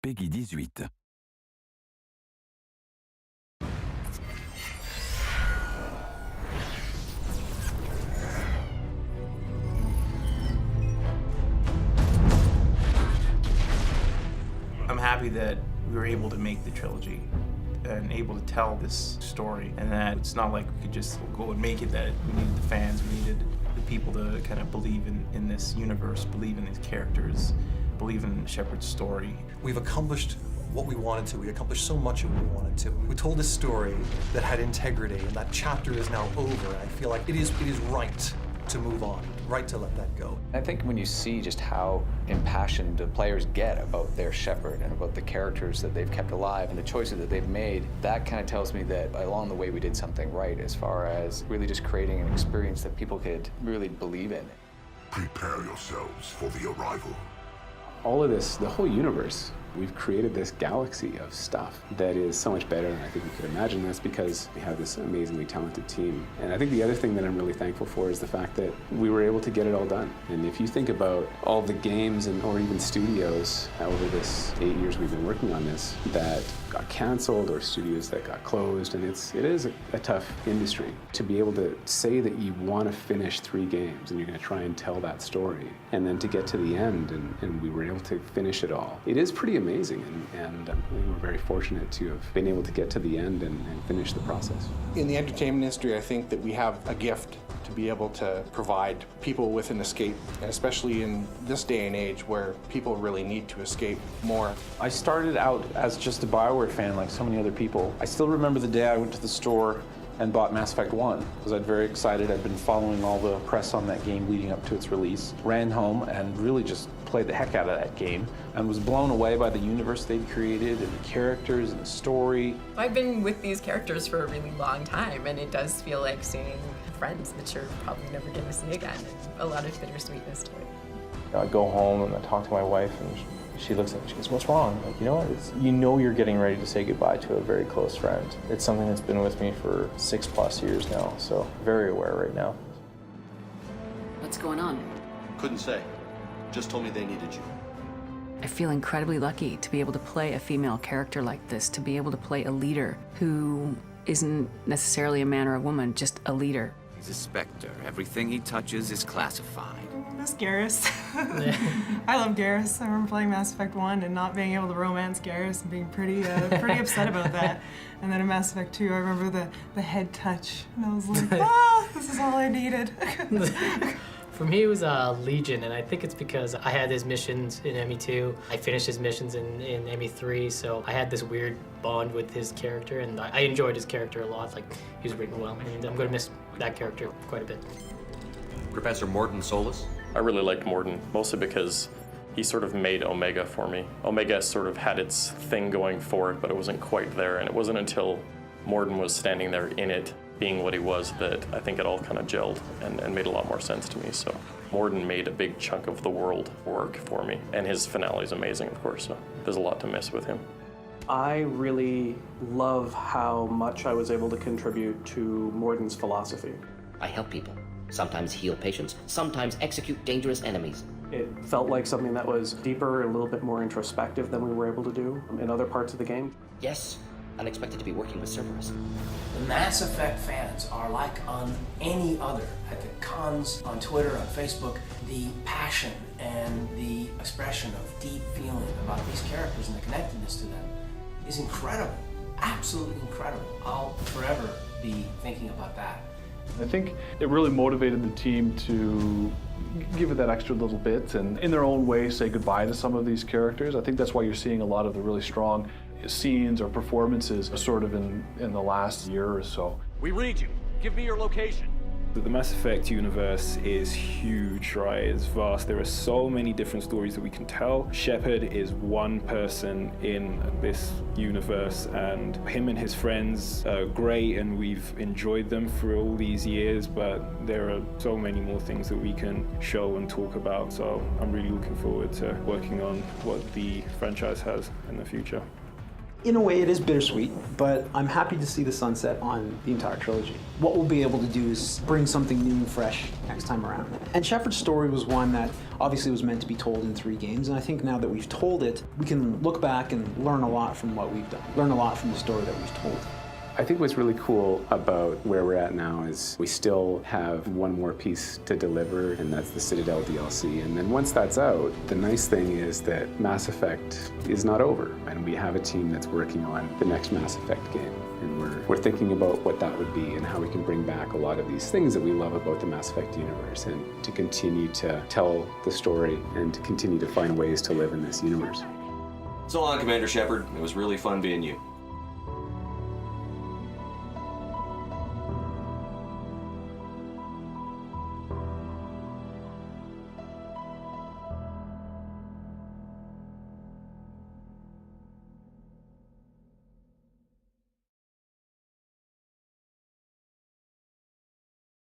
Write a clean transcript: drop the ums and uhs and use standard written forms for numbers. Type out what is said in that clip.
Peggy 18. I'm happy that we were able to make the trilogy and able to tell this story, and that it's not like we could just go and make it, that we needed the fans, we needed the people to kind of believe in this universe, believe in these characters, believe in Shepard's story. We've accomplished what we wanted to. We accomplished so much of what we wanted to. We told a story that had integrity, and that chapter is now over. And I feel like it is right to move on, right to let that go. I think when you see just how impassioned the players get about their Shepard and about the characters that they've kept alive and the choices that they've made, that kind of tells me that along the way we did something right as far as really just creating an experience that people could really believe in. Prepare yourselves for the arrival. All of this, the whole universe, we've created this galaxy of stuff that is so much better than I think we could imagine. That's because we have this amazingly talented team. And I think the other thing that I'm really thankful for is the fact that we were able to get it all done. And if you think about all the games or even studios over this 8 years we've been working on this that got canceled, or studios that got closed, and it is a tough industry. To be able to say that you want to finish 3 games and you're going to try and tell that story, and then to get to the end and we were able to finish it all. It is pretty amazing, and we're very fortunate to have been able to get to the end and finish the process. In the entertainment industry, I think that we have a gift to be able to provide people with an escape, and especially in this day and age where people really need to escape more. I started out as just a BioWare fan like so many other people. I still remember the day I went to the store and bought Mass Effect 1. I was very excited. I'd been following all the press on that game leading up to its release. Ran home and really just played the heck out of that game and was blown away by the universe they'd created and the characters and the story. I've been with these characters for a really long time, and it does feel like seeing friends that you're probably never going to see again, and a lot of bittersweetness to it. I go home and I talk to my wife, and she looks at me, she goes, "What's wrong?" I'm like, you know what? You know you're getting ready to say goodbye to a very close friend. It's something that's been with me for 6+ years now, so very aware right now. What's going on? Couldn't say. Just told me they needed you. I feel incredibly lucky to be able to play a female character like this, to be able to play a leader who isn't necessarily a man or a woman, just a leader. He's a Spectre. Everything he touches is classified. That's Garrus. I love Garrus. I remember playing Mass Effect 1 and not being able to romance Garrus and being pretty upset about that. And then in Mass Effect 2, I remember the head touch. And I was like, this is all I needed. For me, it was Legion, and I think it's because I had his missions in ME2. I finished his missions in ME3, so I had this weird bond with his character, and I enjoyed his character a lot. Like, he was written well, and I'm going to miss that character quite a bit. Professor Mordin Solus? I really liked Mordin, mostly because he sort of made Omega for me. Omega sort of had its thing going for it, but it wasn't quite there, and it wasn't until Mordin was standing there in it, being what he was, that I think it all kind of gelled and made a lot more sense to me. So Mordin made a big chunk of the world work for me, and his finale is amazing, of course, so there's a lot to miss with him. I really love how much I was able to contribute to Mordin's philosophy. I help people, sometimes heal patients, sometimes execute dangerous enemies. It felt like something that was deeper, a little bit more introspective than we were able to do in other parts of the game. Yes, unexpected to be working with Cerberus. The Mass Effect fans are like on any other. At the cons, on Twitter, on Facebook, the passion and the expression of deep feeling about these characters and the connectedness to them is incredible, absolutely incredible. I'll forever be thinking about that. I think it really motivated the team to give it that extra little bit and in their own way say goodbye to some of these characters. I think that's why you're seeing a lot of the really strong scenes or performances sort of in the last year or so. We read you. Give me your location. The Mass Effect universe is huge, right? It's vast. There are so many different stories that we can tell. Shepard is one person in this universe, and him and his friends are great, and we've enjoyed them for all these years, but there are so many more things that we can show and talk about. So I'm really looking forward to working on what the franchise has in the future. In a way, it is bittersweet, but I'm happy to see the sunset on the entire trilogy. What we'll be able to do is bring something new and fresh next time around. And Shepard's story was one that obviously was meant to be told in 3 games, and I think now that we've told it, we can look back and learn a lot from what we've done, learn a lot from the story that we've told. I think what's really cool about where we're at now is we still have one more piece to deliver, and that's the Citadel DLC. And then once that's out, the nice thing is that Mass Effect is not over, and we have a team that's working on the next Mass Effect game. And we're thinking about what that would be and how we can bring back a lot of these things that we love about the Mass Effect universe, and to continue to tell the story and to continue to find ways to live in this universe. So long, Commander Shepard. It was really fun being you.